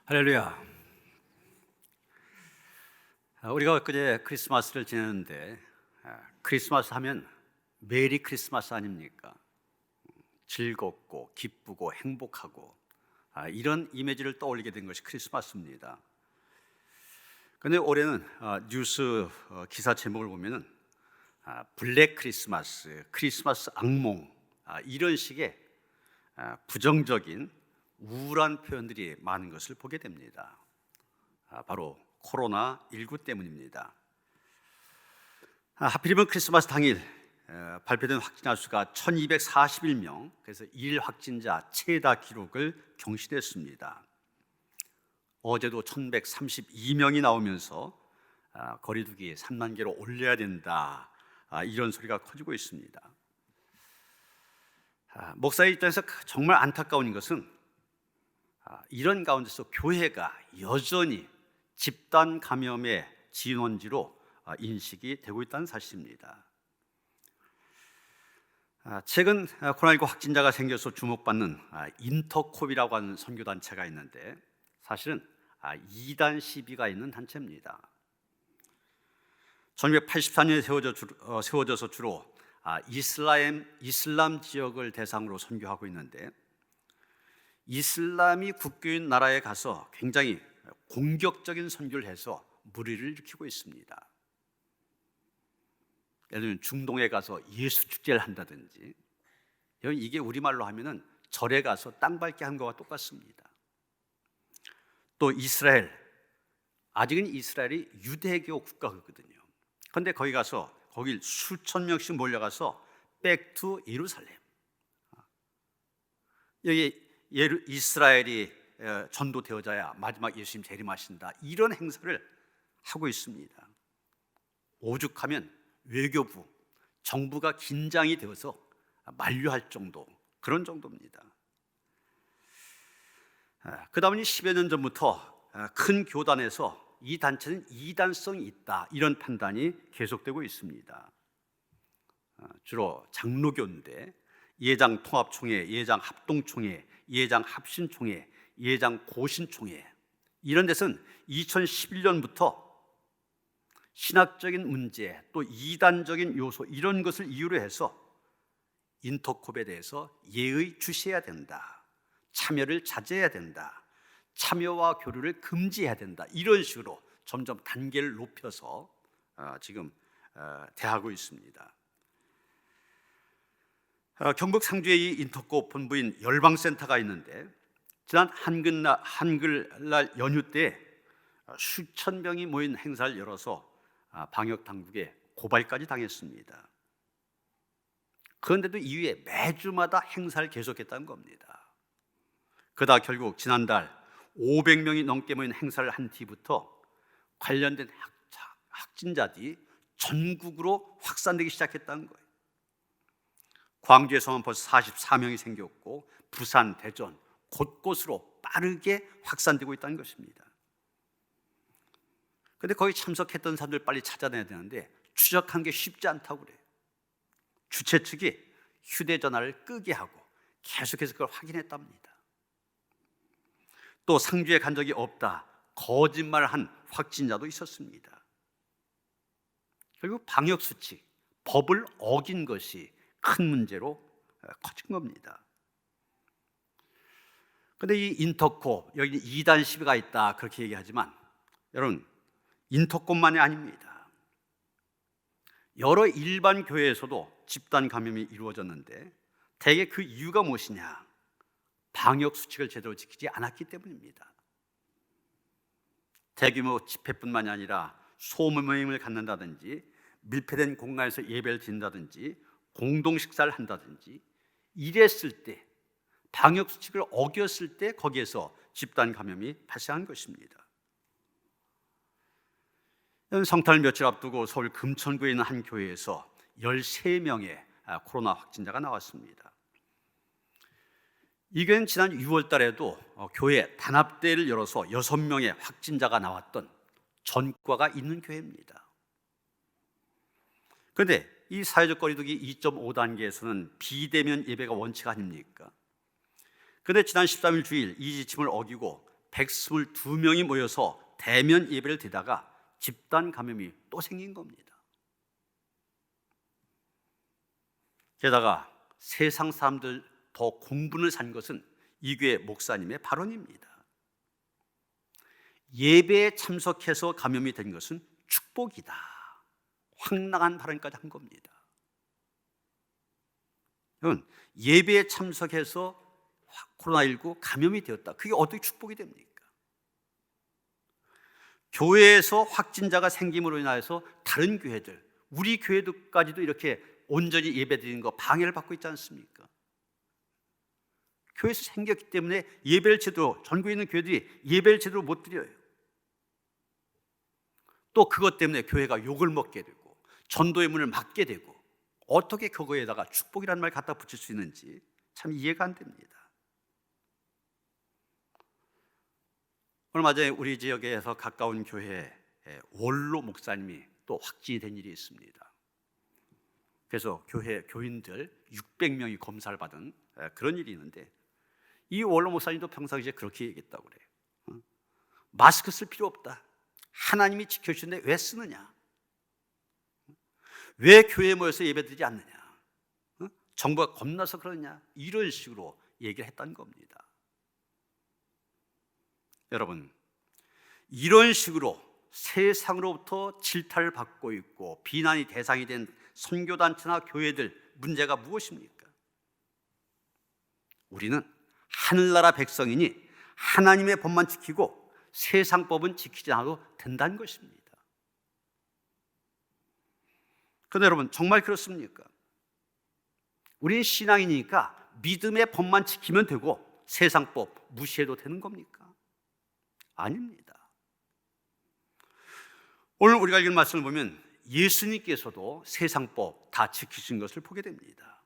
할렐루야. 우리가 엊그제 크리스마스를 지냈는데 크리스마스 하면 메리 크리스마스 아닙니까? 즐겁고 기쁘고 행복하고 이런 이미지를 떠올리게 된 것이 크리스마스입니다. 그런데 올해는 뉴스 기사 제목을 보면은 블랙 크리스마스, 크리스마스 악몽 이런 식의 부정적인 우울한 표현들이 많은 것을 보게 됩니다. 바로 코로나19 때문입니다. 하필이면 크리스마스 당일 발표된 확진자 수가 1241명, 그래서 일 확진자 최다 기록을 경신했습니다. 어제도 1132명이 나오면서 거리두기 3만 개로 올려야 된다, 이런 소리가 커지고 있습니다. 목사의 입장에서 정말 안타까운 것은 이런 가운데서 교회가 여전히 집단 감염의 진원지로 인식이 되고 있다는 사실입니다. 최근 코로나19 확진자가 생겨서 주목받는 인터콥이라고 하는 선교단체가 있는데 사실은 이단 시비가 있는 단체입니다. 1984년에 세워져서 주로 이슬람 지역을 대상으로 선교하고 있는데 이슬람이 국교인 나라에 가서 굉장히 공격적인 선교를 해서 무리를 일으키고 있습니다. 예를 들면 중동에 가서 예수 축제를 한다든지, 이게 우리말로 하면은 절에 가서 땅 밟기 한 거와 똑같습니다. 또 이스라엘, 아직은 이스라엘이 유대교 국가거든요. 그런데 거기 가서 거길 수천 명씩 몰려가서 Back to 예루살렘, 여기 이스라엘이 전도되어져야 마지막 예수님 재림하신다, 이런 행사를 하고 있습니다. 오죽하면 외교부, 정부가 긴장이 되어서 만류할 정도, 그런 정도입니다. 그 다음에 10여 년 전부터 큰 교단에서 이 단체는 이단성이 있다, 이런 판단이 계속되고 있습니다. 주로 장로교인데 예장 통합총회, 예장 합동총회, 예장 합신총회, 예장 고신총회, 이런 데서는 2011년부터 신학적인 문제 또 이단적인 요소, 이런 것을 이유로 해서 인터콥에 대해서 예의 주시해야 된다, 참여를 자제해야 된다, 참여와 교류를 금지해야 된다, 이런 식으로 점점 단계를 높여서 지금 대하고 있습니다. 경북 상주에 이 인터콥 본부인 열방센터가 있는데 지난 한글날 연휴 때 수천 명이 모인 행사를 열어서 방역 당국에 고발까지 당했습니다. 그런데도 이후에 매주마다 행사를 계속했다는 겁니다. 그러다 결국 지난달 500명이 넘게 모인 행사를 한 뒤부터 관련된 확진자들이 전국으로 확산되기 시작했다는 거예요. 광주에서만 벌써 44명이 생겼고 부산, 대전 곳곳으로 빠르게 확산되고 있다는 것입니다. 그런데 거기 참석했던 사람들 빨리 찾아내야 되는데 추적한 게 쉽지 않다고 그래요. 주최 측이 휴대전화를 끄게 하고 계속해서 그걸 확인했답니다. 또 상주에 간 적이 없다, 거짓말한 확진자도 있었습니다. 결국 방역수칙, 법을 어긴 것이 큰 문제로 커진 겁니다. 그런데 이 인터콥, 여기 이단 시비가 있다, 그렇게 얘기하지만 여러분, 인터콥만이 아닙니다. 여러 일반 교회에서도 집단 감염이 이루어졌는데 대개 그 이유가 무엇이냐? 방역 수칙을 제대로 지키지 않았기 때문입니다. 대규모 집회뿐만이 아니라 소모임을 갖는다든지 밀폐된 공간에서 예배를 드린다든지 공동 식사를 한다든지 이랬을 때, 방역 수칙을 어겼을 때 거기에서 집단 감염이 발생한 것입니다. 성탄을 며칠 앞두고 서울 금천구에 있는 한 교회에서 13명의 코로나 확진자가 나왔습니다. 이 교회는 지난 6월 달에도 교회 단합대회를 열어서 6명의 확진자가 나왔던 전과가 있는 교회입니다. 그런데 이 사회적 거리두기 2.5단계에서는 비대면 예배가 원칙 아닙니까? 그런데 지난 13일 주일 이 지침을 어기고 122명이 모여서 대면 예배를 드리다가 집단 감염이 또 생긴 겁니다. 게다가 세상 사람들 더 공분을 산 것은 이 교회 목사님의 발언입니다. 예배에 참석해서 감염이 된 것은 축복이다. 황당한 발언까지 한 겁니다. 여러분, 예배에 참석해서 코로나19 감염이 되었다. 그게 어떻게 축복이 됩니까? 교회에서 확진자가 생김으로 인하여서 다른 교회들, 우리 교회들까지도 이렇게 온전히 예배드리는 거 방해를 받고 있지 않습니까? 교회에서 생겼기 때문에 예배를 제대로, 전국에 있는 교회들이 예배를 제대로 못 드려요. 또 그것 때문에 교회가 욕을 먹게 되고 전도의 문을 막게 되고, 어떻게 그거에다가 축복이라는 말 갖다 붙일 수 있는지 참 이해가 안 됩니다. 얼마 전에 우리 지역에서 가까운 교회에 원로 목사님이 또 확진이 된 일이 있습니다. 그래서 교회 교인들 600명이 검사를 받은 그런 일이 있는데, 이 원로 목사님도 평상시에 그렇게 얘기했다고 그래요. 마스크 쓸 필요 없다. 하나님이 지켜주시는데 왜 쓰느냐? 왜 교회에 모여서 예배드리지 않느냐? 정부가 겁나서 그러냐? 이런 식으로 얘기를 했다는 겁니다. 여러분, 이런 식으로 세상으로부터 질타를 받고 있고 비난이 대상이 된 선교단체나 교회들 문제가 무엇입니까? 우리는 하늘나라 백성이니 하나님의 법만 지키고 세상 법은 지키지 않아도 된다는 것입니다. 그런데 여러분, 정말 그렇습니까? 우리는 신앙이니까 믿음의 법만 지키면 되고 세상 법 무시해도 되는 겁니까? 아닙니다. 오늘 우리가 읽은 말씀을 보면 예수님께서도 세상법 다 지키신 것을 보게 됩니다.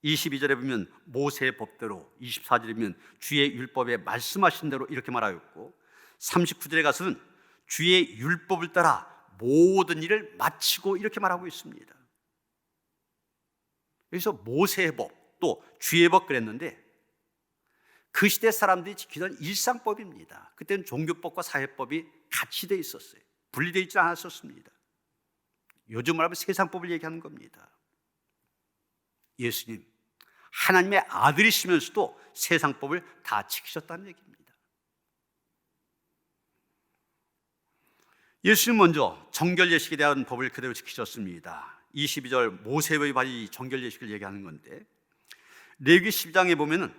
22절에 보면 모세의 법대로, 24절에 보면 주의 율법에 말씀하신 대로 이렇게 말하였고, 39절에 가서는 주의 율법을 따라 모든 일을 마치고 이렇게 말하고 있습니다. 여기서 모세의 법, 또 주의 법 그랬는데 그 시대 사람들이 지키던 일상법입니다. 그때는 종교법과 사회법이 같이 돼 있었어요. 분리되어 있지 않았었습니다. 요즘 말하면 세상법을 얘기하는 겁니다. 예수님, 하나님의 아들이시면서도 세상법을 다 지키셨다는 얘기입니다. 예수님 먼저 정결 예식에 대한 법을 그대로 지키셨습니다. 22절 모세의 발이 정결 예식을 얘기하는 건데, 레위기 12장에 보면은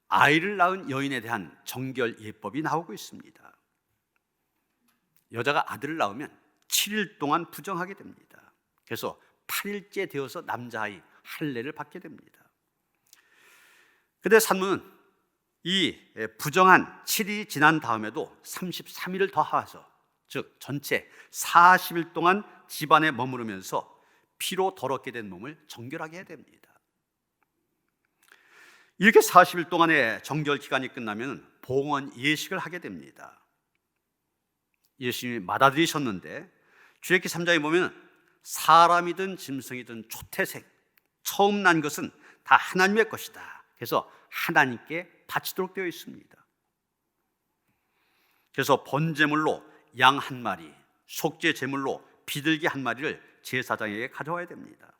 아이를 낳은 여인에 대한 정결 예법이 나오고 있습니다. 여자가 아들을 낳으면 7일 동안 부정하게 됩니다. 그래서 8일째 되어서 남자아이 할례를 받게 됩니다. 그런데 산문은 이 부정한 7일이 지난 다음에도 33일을 더하서, 즉 전체 40일 동안 집안에 머무르면서 피로 더럽게 된 몸을 정결하게 해야 됩니다. 이렇게 40일 동안의 정결 기간이 끝나면 봉헌 예식을 하게 됩니다. 예수님이 맞아들이셨는데 출애굽기 3장에 보면 사람이든 짐승이든 초태생, 처음 난 것은 다 하나님의 것이다. 그래서 하나님께 바치도록 되어 있습니다. 그래서 번제물로 양 한 마리, 속죄 제물로 비둘기 한 마리를 제사장에게 가져와야 됩니다.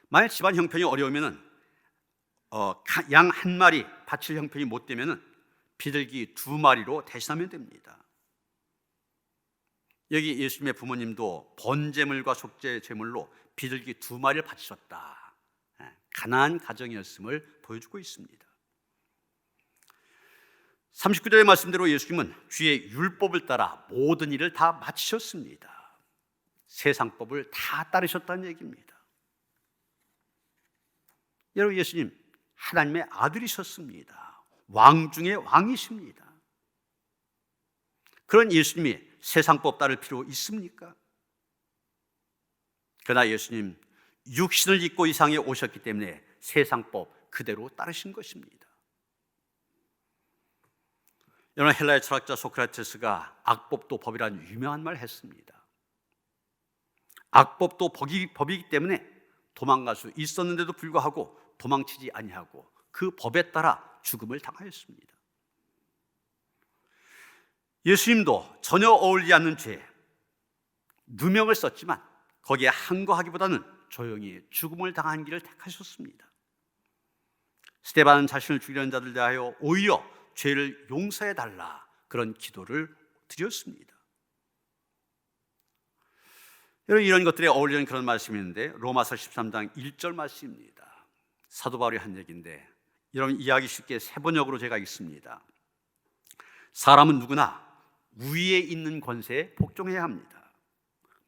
만약 집안 형편이 어려우면 양 한 마리 바칠 형편이 못 되면 비둘기 2마리로 대신하면 됩니다. 여기 예수님의 부모님도 번제물과 속죄 제물로 비둘기 2마리를 바치셨다. 가난한 가정이었음을 보여주고 있습니다. 39절의 말씀대로 예수님은 주의 율법을 따라 모든 일을 다 마치셨습니다. 세상법을 다 따르셨다는 얘기입니다. 여러분, 예수님 하나님의 아들이셨습니다. 왕 중에 왕이십니다. 그런 예수님이 세상법 따를 필요 있습니까? 그러나 예수님 육신을 입고 이 세상에 오셨기 때문에 세상법 그대로 따르신 것입니다. 여러분, 헬라의 철학자 소크라테스가 악법도 법이라는 유명한 말을 했습니다. 악법도 법이기 때문에 도망갈 수 있었는데도 불구하고 도망치지 아니하고 그 법에 따라 죽음을 당하였습니다. 예수님도 전혀 어울리지 않는 죄, 누명을 썼지만 거기에 항거하기보다는 조용히 죽음을 당한 길을 택하셨습니다. 스데반은 자신을 죽이려는 자들 대하여 오히려 죄를 용서해달라, 그런 기도를 드렸습니다. 여러분, 이런 것들에 어울리는 그런 말씀이 있는데 로마서 13장 1절 말씀입니다. 사도 바울이 한 얘기인데 여러분, 이해하기 쉽게 세 번역으로 제가 읽습니다. 사람은 누구나 위에 있는 권세에 복종해야 합니다.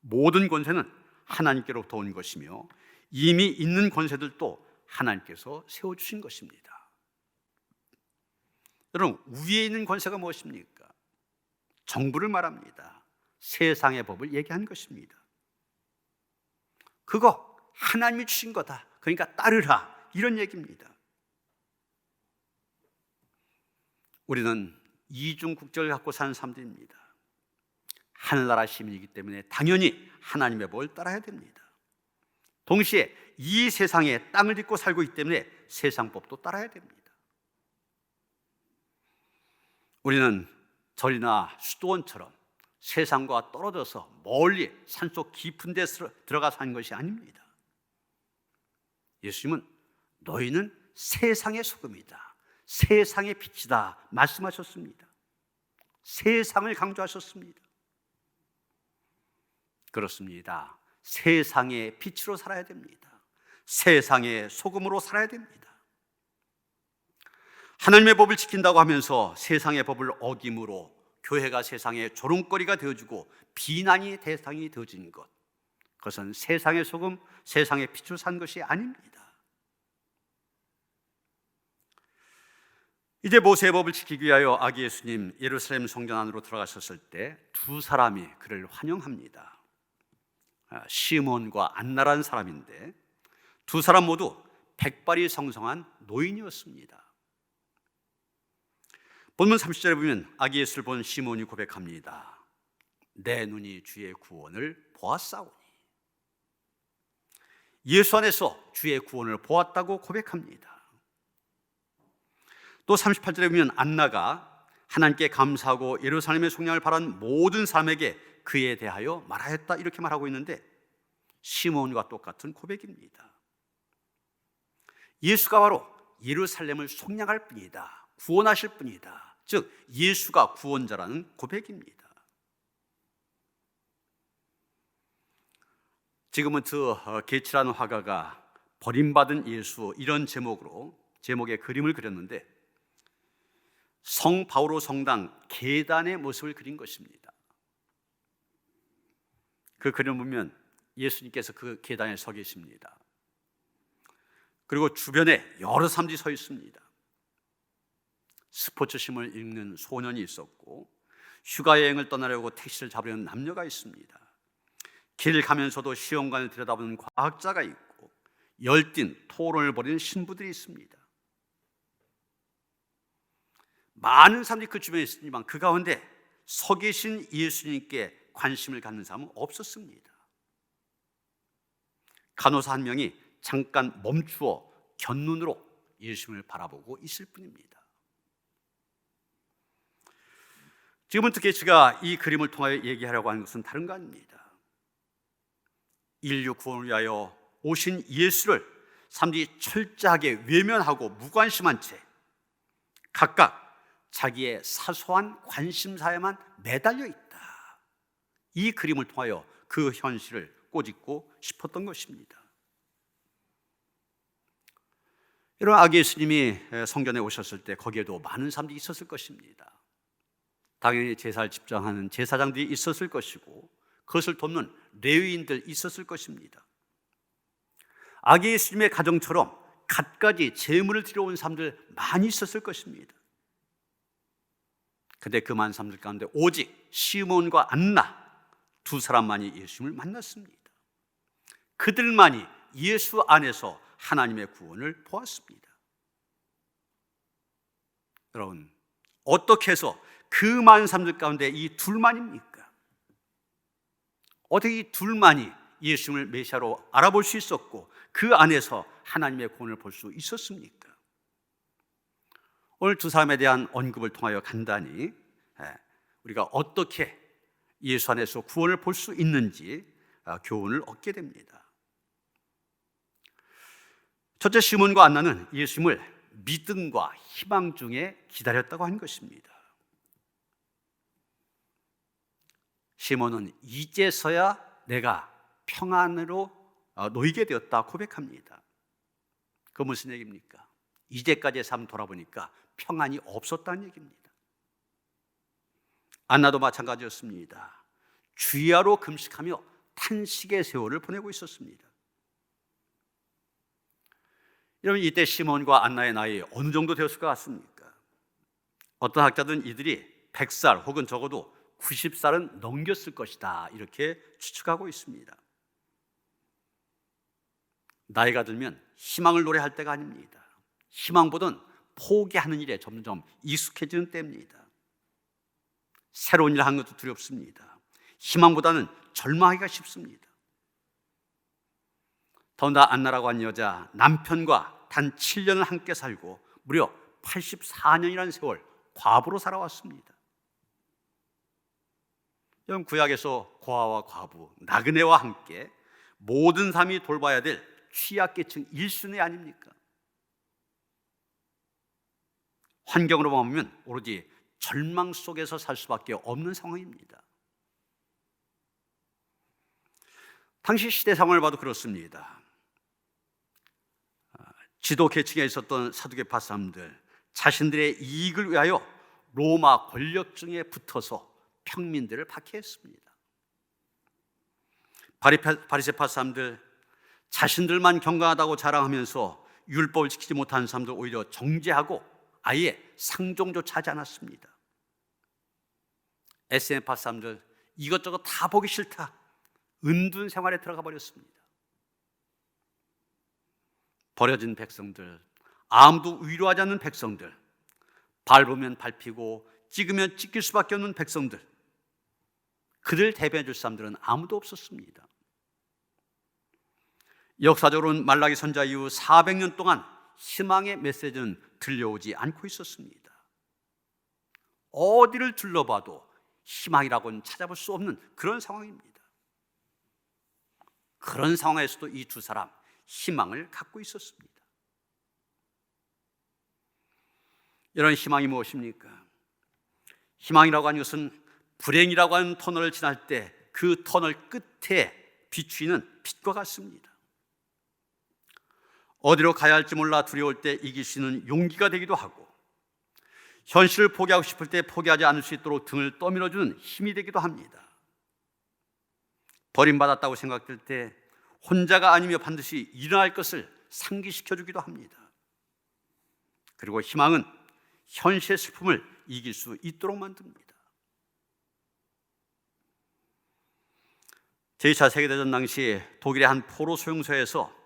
모든 권세는 하나님께로부터 온 것이며 이미 있는 권세들도 하나님께서 세워주신 것입니다. 여러분, 위에 있는 권세가 무엇입니까? 정부를 말합니다. 세상의 법을 얘기한 것입니다. 그거 하나님이 주신 거다, 그러니까 따르라, 이런 얘기입니다. 우리는 이중 국적을 갖고 사는 사람들입니다. 하늘나라 시민이기 때문에 당연히 하나님의 법을 따라야 됩니다. 동시에 이 세상에 땅을 딛고 살고 있기 때문에 세상 법도 따라야 됩니다. 우리는 절이나 수도원처럼 세상과 떨어져서 멀리 산속 깊은 데 들어가 사는 것이 아닙니다. 예수님은 너희는 세상의 소금이다, 세상의 빛이다 말씀하셨습니다. 세상을 강조하셨습니다. 그렇습니다. 세상의 빛으로 살아야 됩니다. 세상의 소금으로 살아야 됩니다. 하나님의 법을 지킨다고 하면서 세상의 법을 어김으로 교회가 세상의 조롱거리가 되어주고 비난이 대상이 되어진 것, 그것은 세상의 소금, 세상의 빛으로 산 것이 아닙니다. 이제 모세의 법을 지키기 위하여 아기 예수님 예루살렘 성전 안으로 들어가셨을 때 두 사람이 그를 환영합니다. 시몬과 안나라는 사람인데 두 사람 모두 백발이 성성한 노인이었습니다. 본문 30절에 보면 아기 예수를 본 시몬이 고백합니다. 내 눈이 주의 구원을 보았사오니. 예수 안에서 주의 구원을 보았다고 고백합니다. 또 38절에 보면 안나가 하나님께 감사하고 예루살렘의 속량을 바란 모든 사람에게 그에 대하여 말하였다, 이렇게 말하고 있는데 시몬과 똑같은 고백입니다. 예수가 바로 예루살렘을 속량할 뿐이다, 구원하실 뿐이다, 즉 예수가 구원자라는 고백입니다. 지금은 게츠라는 화가가 버림받은 예수, 이런 제목의 그림을 그렸는데 성 바오로 성당 계단의 모습을 그린 것입니다. 그 그림을 보면 예수님께서 그 계단에 서 계십니다. 그리고 주변에 여러 사람들이 서 있습니다. 스포츠심을 읽는 소년이 있었고 휴가 여행을 떠나려고 택시를 잡으려는 남녀가 있습니다. 길을 가면서도 시험관을 들여다보는 과학자가 있고 열띤 토론을 벌이는 신부들이 있습니다. 많은 사람들이 그 주변에 있으지만 그 가운데 서 계신 예수님께 관심을 갖는 사람은 없었습니다. 간호사 한 명이 잠깐 멈추어 곁눈으로 예수님을 바라보고 있을 뿐입니다. 지금은 게츠가 이 그림을 통하여 얘기하려고 하는 것은 다른 거 아닙니다. 인류 구원을 위하여 오신 예수를 사람들이 철저하게 외면하고 무관심한 채 각각 자기의 사소한 관심사에만 매달려 있다, 이 그림을 통하여 그 현실을 꼬집고 싶었던 것입니다. 여러분, 아기 예수님이 성전에 오셨을 때 거기에도 많은 사람들이 있었을 것입니다. 당연히 제사를 집장하는 제사장들이 있었을 것이고 그것을 돕는 레위인들 있었을 것입니다. 아기 예수님의 가정처럼 갖가지 제물을 드려온 사람들 많이 있었을 것입니다. 그런데 그 많은 사람들 가운데 오직 시몬과 안나 두 사람만이 예수님을 만났습니다. 그들만이 예수 안에서 하나님의 구원을 보았습니다. 여러분, 어떻게 해서 그 많은 사람들 가운데 이 둘만입니까? 어떻게 이 둘만이 예수님을 메시아로 알아볼 수 있었고 그 안에서 하나님의 구원을 볼 수 있었습니까? 오늘 두 사람에 대한 언급을 통하여 간단히 우리가 어떻게 예수 안에서 구원을 볼 수 있는지 교훈을 얻게 됩니다. 첫째, 시몬과 안나는 예수님을 믿음과 희망 중에 기다렸다고 한 것입니다. 시몬은 이제서야 내가 평안으로 놓이게 되었다 고백합니다. 그 무슨 얘기입니까? 이제까지의 삶 돌아보니까 평안이 없었다는 얘기입니다. 안나도 마찬가지였습니다. 주야로 금식하며 탄식의 세월을 보내고 있었습니다. 여러분, 이때 시몬과 안나의 나이 어느 정도 되었을 것 같습니까? 어떤 학자들은 이들이 100살 혹은 적어도 90살은 넘겼을 것이다, 이렇게 추측하고 있습니다. 나이가 들면 희망을 노래할 때가 아닙니다. 희망보다는 포기하는 일에 점점 익숙해지는 때입니다. 새로운 일을 하는 것도 두렵습니다. 희망보다는 절망하기가 쉽습니다. 더군다나 안나라고 한 여자, 남편과 단 7년을 함께 살고 무려 84년이라는 세월 과부로 살아왔습니다. 여러분, 구약에서 고아와 과부, 나그네와 함께 모든 삶이 돌봐야 될 취약계층 1순위 아닙니까? 환경으로 보면 오로지 절망 속에서 살 수밖에 없는 상황입니다. 당시 시대 상황을 봐도 그렇습니다. 지도 계층에 있었던 사두개파 사람들, 자신들의 이익을 위하여 로마 권력층에 붙어서 평민들을 박해했습니다. 바리새파 사람들, 자신들만 경건하다고 자랑하면서 율법을 지키지 못하는 사람들 오히려 정죄하고 아예 상종조차 하지 않았습니다. SN파 사람들, 이것저것 다 보기 싫다, 은둔 생활에 들어가 버렸습니다. 버려진 백성들, 아무도 위로하지 않는 백성들, 밟으면 밟히고 찍으면 찍힐 수밖에 없는 백성들, 그들 대변해 줄 사람들은 아무도 없었습니다. 역사적으로는 말라기 선자 이후 400년 동안 희망의 메시지는 들려오지 않고 있었습니다. 어디를 둘러봐도 희망이라고는 찾아볼 수 없는 그런 상황입니다. 그런 상황에서도 이 두 사람 희망을 갖고 있었습니다. 이런 희망이 무엇입니까? 희망이라고 하는 것은 불행이라고 하는 터널을 지날 때 그 터널 끝에 비추이는 빛과 같습니다. 어디로 가야 할지 몰라 두려울 때 이길 수 있는 용기가 되기도 하고, 현실을 포기하고 싶을 때 포기하지 않을 수 있도록 등을 떠밀어주는 힘이 되기도 합니다. 버림받았다고 생각될 때 혼자가 아니며 반드시 일어날 것을 상기시켜주기도 합니다. 그리고 희망은 현실의 슬픔을 이길 수 있도록 만듭니다. 제2차 세계대전 당시 독일의 한 포로 소용소에서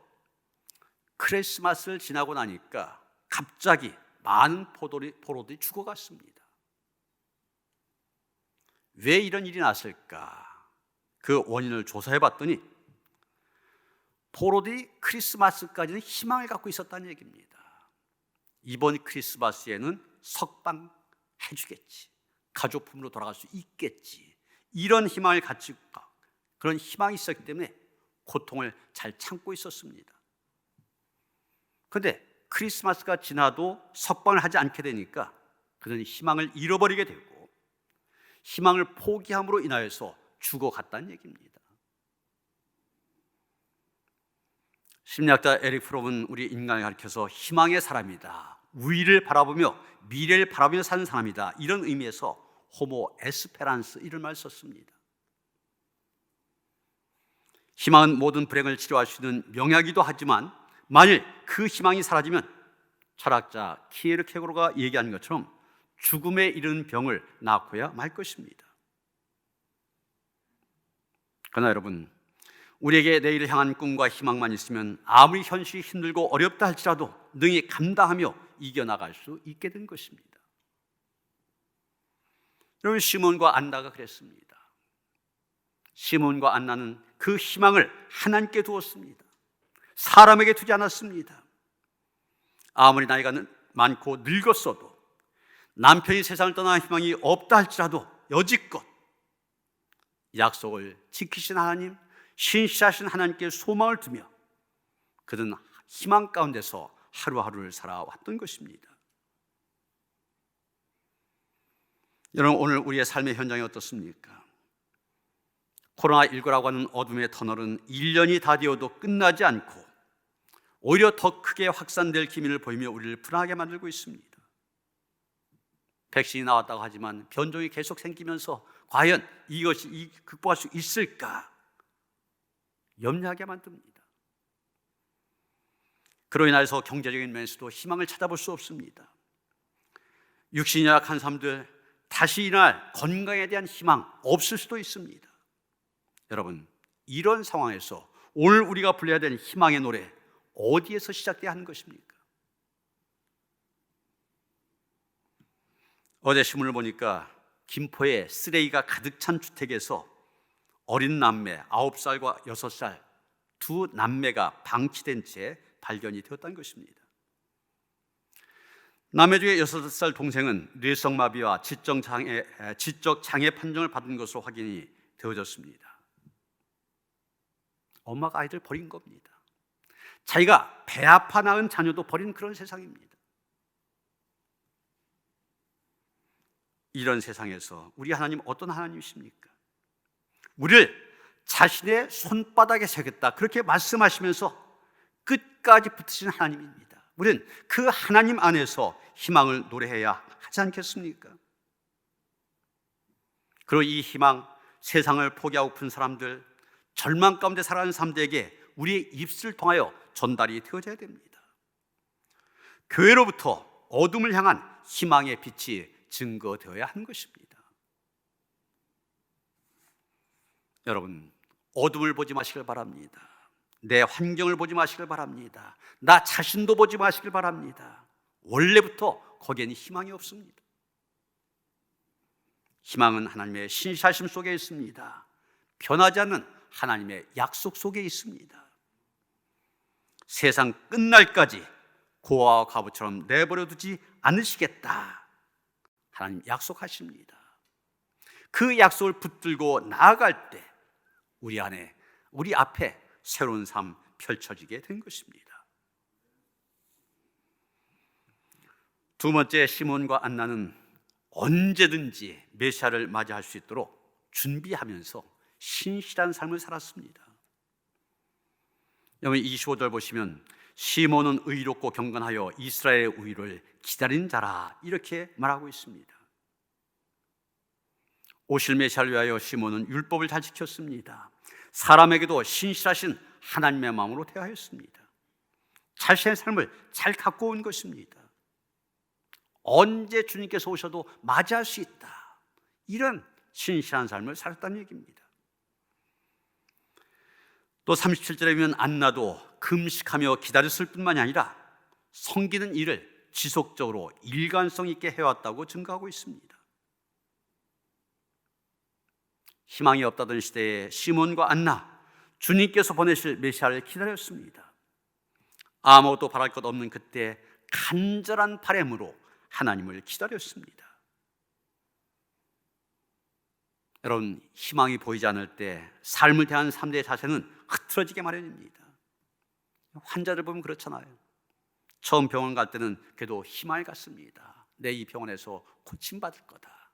크리스마스를 지나고 나니까 갑자기 많은 포로들이 죽어갔습니다. 왜 이런 일이 났을까? 그 원인을 조사해 봤더니 포로들이 크리스마스까지는 희망을 갖고 있었다는 얘기입니다. 이번 크리스마스에는 석방해 주겠지, 가족품으로 돌아갈 수 있겠지, 이런 희망을 가지고, 그런 희망이 있었기 때문에 고통을 잘 참고 있었습니다. 그런데 크리스마스가 지나도 석방을 하지 않게 되니까 그들은 희망을 잃어버리게 되고 희망을 포기함으로 인하여서 죽어갔다는 얘기입니다. 심리학자 에릭 프롬은 우리 인간을 가리켜서 희망의 사람이다, 우위를 바라보며 미래를 바라보며 사는 사람이다, 이런 의미에서 호모 에스페란스, 이런 말을 썼습니다. 희망은 모든 불행을 치료할 수 있는 명약이기도 하지만 만일 그 희망이 사라지면 철학자 키에르케고르가 얘기하는 것처럼 죽음에 이르는 병을 낳고야 말 것입니다. 그러나 여러분, 우리에게 내일을 향한 꿈과 희망만 있으면 아무리 현실이 힘들고 어렵다 할지라도 능히 감당하며 이겨나갈 수 있게 된 것입니다. 여러분, 시몬과 안나가 그랬습니다. 시몬과 안나는 그 희망을 하나님께 두었습니다. 사람에게 두지 않았습니다. 아무리 나이가 많고 늙었어도, 남편이 세상을 떠나는 희망이 없다 할지라도 여지껏 약속을 지키신 하나님, 신실하신 하나님께 소망을 두며 그들은 희망 가운데서 하루하루를 살아왔던 것입니다. 여러분, 오늘 우리의 삶의 현장이 어떻습니까? 코로나19라고 하는 어둠의 터널은 1년이 다 되어도 끝나지 않고 오히려 더 크게 확산될 기미를 보이며 우리를 불안하게 만들고 있습니다. 백신이 나왔다고 하지만 변종이 계속 생기면서 과연 이것이 극복할 수 있을까 염려하게 만듭니다. 그로 인해서 경제적인 면에서도 희망을 찾아볼 수 없습니다. 육신이 약한 사람들 다시 일어날 건강에 대한 희망 없을 수도 있습니다. 여러분, 이런 상황에서 오늘 우리가 불러야 되는 희망의 노래 어디에서 시작돼야 하는 것입니까? 어제 신문을 보니까 김포에 쓰레기가 가득 찬 주택에서 어린 남매 9살과 6살 두 남매가 방치된 채 발견이 되었다는 것입니다. 남매 중에 6살 동생은 뇌성마비와 지적장애 판정을 받은 것으로 확인이 되어졌습니다. 엄마가 아이들 버린 겁니다. 자기가 배 아파 낳은 자녀도 버린 그런 세상입니다. 이런 세상에서 우리 하나님 어떤 하나님이십니까? 우리를 자신의 손바닥에 새겼다 그렇게 말씀하시면서 끝까지 붙으신 하나님입니다. 우리는 그 하나님 안에서 희망을 노래해야 하지 않겠습니까? 그리고 이 희망, 세상을 포기하고픈 사람들, 절망 가운데 살아가는 사람들에게 우리의 입술을 통하여 전달이 되어져야 됩니다. 교회로부터 어둠을 향한 희망의 빛이 증거되어야 하는 것입니다. 여러분, 어둠을 보지 마시길 바랍니다. 내 환경을 보지 마시길 바랍니다. 나 자신도 보지 마시길 바랍니다. 원래부터 거기에는 희망이 없습니다. 희망은 하나님의 신실하심 속에 있습니다. 변하지 않는 하나님의 약속 속에 있습니다. 세상 끝날까지 고아와 과부처럼 내버려 두지 않으시겠다 하나님 약속하십니다. 그 약속을 붙들고 나아갈 때 우리 앞에 새로운 삶 펼쳐지게 된 것입니다. 두 번째, 시몬과 안나는 언제든지 메시아를 맞이할 수 있도록 준비하면서 신실한 삶을 살았습니다. 여러분, 25절 보시면 시몬은 의롭고 경건하여 이스라엘의 우위를 기다린 자라 이렇게 말하고 있습니다. 오실 메시아를 위하여 시몬은 율법을 잘 지켰습니다. 사람에게도 신실하신 하나님의 마음으로 대하였습니다. 자신의 삶을 잘 갖고 온 것입니다. 언제 주님께서 오셔도 맞이할 수 있다, 이런 신실한 삶을 살았다는 얘기입니다. 또 37절에 보면 안나도 금식하며 기다렸을 뿐만이 아니라 섬기는 일을 지속적으로 일관성 있게 해왔다고 증거하고 있습니다. 희망이 없다던 시대에 시몬과 안나, 주님께서 보내실 메시아를 기다렸습니다. 아무것도 바랄 것 없는 그때 간절한 바람으로 하나님을 기다렸습니다. 여러분, 희망이 보이지 않을 때 삶을 대한 삶의 자세는 흐트러지게 마련입니다. 환자를 보면 그렇잖아요. 처음 병원 갈 때는 그래도 희망을 갖습니다. 내 이 병원에서 고침받을 거다.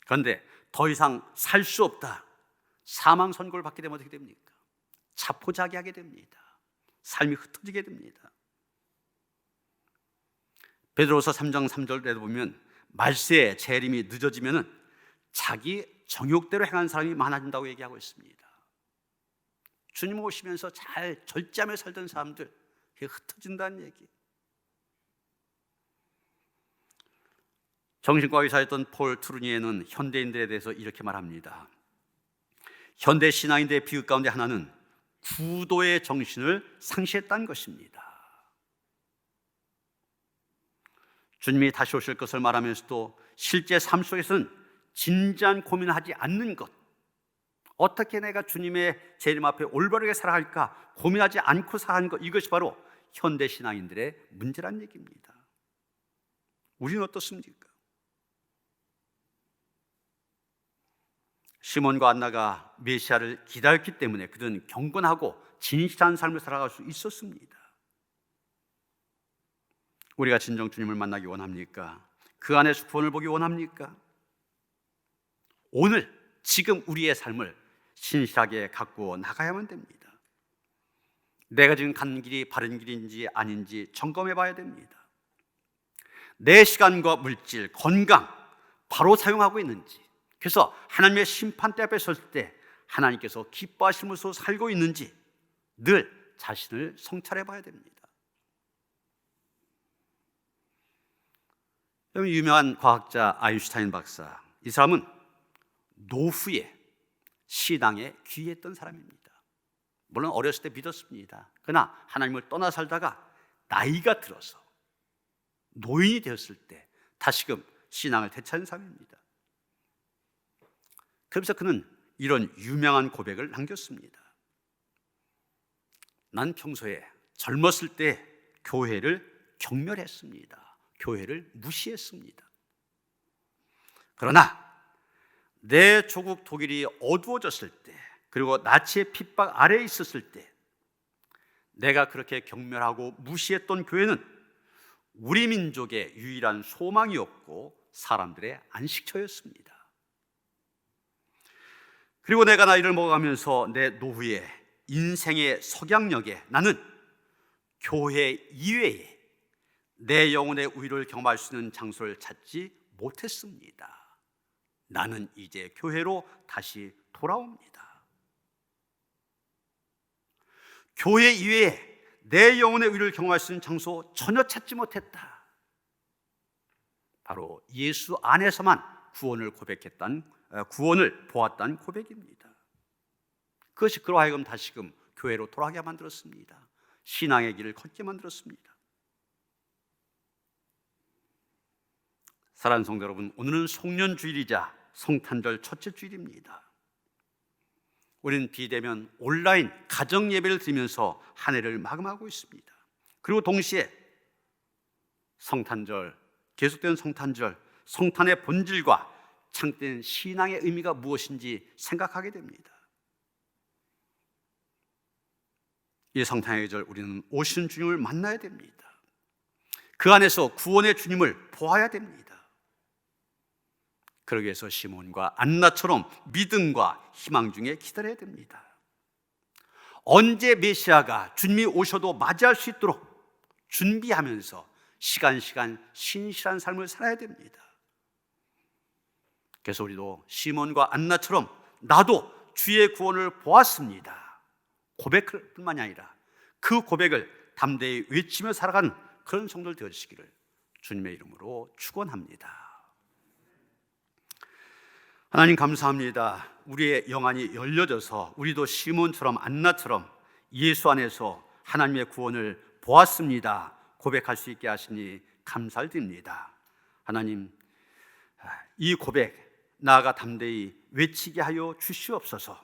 그런데 더 이상 살 수 없다, 사망 선고를 받게 되면 어떻게 됩니까? 자포자기하게 됩니다. 삶이 흩어지게 됩니다. 베드로서 3장 3절에도 보면 말세에 재림이 늦어지면은 자기 정욕대로 행하는 사람이 많아진다고 얘기하고 있습니다. 주님 오시면서 잘 절제하며 살던 사람들, 그게 흩어진다는 얘기. 정신과 의사였던 폴 트루니에는 현대인들에 대해서 이렇게 말합니다. 현대 신앙인들의 비극 가운데 하나는 구도의 정신을 상실했다는 것입니다. 주님이 다시 오실 것을 말하면서도 실제 삶 속에서는 진지한 고민을 하지 않는 것, 어떻게 내가 주님의 재림 앞에 올바르게 살아갈까 고민하지 않고 사는 것, 이것이 바로 현대 신앙인들의 문제란 얘기입니다. 우리는 어떻습니까? 시몬과 안나가 메시아를 기다렸기 때문에 그들은 경건하고 진실한 삶을 살아갈 수 있었습니다. 우리가 진정 주님을 만나기 원합니까? 그 안에서 구원을 보기 원합니까? 오늘 지금 우리의 삶을 신실하게 갖고 나가야만 됩니다. 내가 지금 가는 길이 바른 길인지 아닌지 점검해 봐야 됩니다. 내 시간과 물질, 건강 바로 사용하고 있는지, 그래서 하나님의 심판대 앞에 설 때 하나님께서 기뻐하시면서 살고 있는지 늘 자신을 성찰해 봐야 됩니다. 유명한 과학자 아인슈타인 박사, 이 사람은 노후에 신앙에 귀했던 사람입니다. 물론 어렸을 때 믿었습니다. 그러나 하나님을 떠나 살다가 나이가 들어서 노인이 되었을 때 다시금 신앙을 되찾은 사람입니다. 그래서 그는 이런 유명한 고백을 남겼습니다. 난 평소에 젊었을 때 교회를 경멸했습니다. 교회를 무시했습니다. 그러나 내 조국 독일이 어두워졌을 때, 그리고 나치의 핍박 아래에 있었을 때 내가 그렇게 경멸하고 무시했던 교회는 우리 민족의 유일한 소망이었고 사람들의 안식처였습니다. 그리고 내가 나이를 먹어가면서 내 노후에 인생의 석양역에 나는 교회 이외에 내 영혼의 우위를 경험할 수 있는 장소를 찾지 못했습니다. 나는 이제 교회로 다시 돌아옵니다. 교회 이외에 내 영혼의 우위를 경험할 수 있는 장소 전혀 찾지 못했다. 바로 예수 안에서만 구원을 보았다는 고백입니다. 그것이 그로 하여금 다시금 교회로 돌아가게 만들었습니다. 신앙의 길을 걷게 만들었습니다. 사랑하는 성도 여러분, 오늘은 송년주일이자 성탄절 첫째 주일입니다. 우리는 비대면 온라인 가정 예배를 드리면서 한 해를 마감하고 있습니다. 그리고 동시에 성탄절, 계속되는 성탄절, 성탄의 본질과 창된 신앙의 의미가 무엇인지 생각하게 됩니다. 이 성탄의 계절 우리는 오신 주님을 만나야 됩니다. 그 안에서 구원의 주님을 보아야 됩니다. 그러기 위해서 시몬과 안나처럼 믿음과 희망 중에 기다려야 됩니다. 언제 메시아가 주님이 오셔도 맞이할 수 있도록 준비하면서 시간 신실한 삶을 살아야 됩니다. 그래서 우리도 시몬과 안나처럼 나도 주의 구원을 보았습니다, 고백할 뿐만이 아니라 그 고백을 담대히 외치며 살아가는 그런 성도들 되어주시기를 주님의 이름으로 축원합니다. 하나님 감사합니다. 우리의 영안이 열려져서 우리도 시몬처럼 안나처럼 예수 안에서 하나님의 구원을 보았습니다 고백할 수 있게 하시니 감사를 드립니다. 하나님, 이 고백 나아가 담대히 외치게 하여 주시옵소서.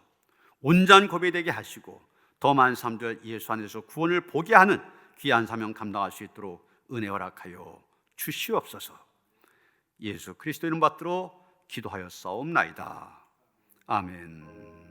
온전한 고백이 되게 하시고 더 많은 사람들 예수 안에서 구원을 보게 하는 귀한 사명 감당할 수 있도록 은혜 허락하여 주시옵소서. 예수 그리스도 이름 받들어 기도하여 싸움나이다. 아멘.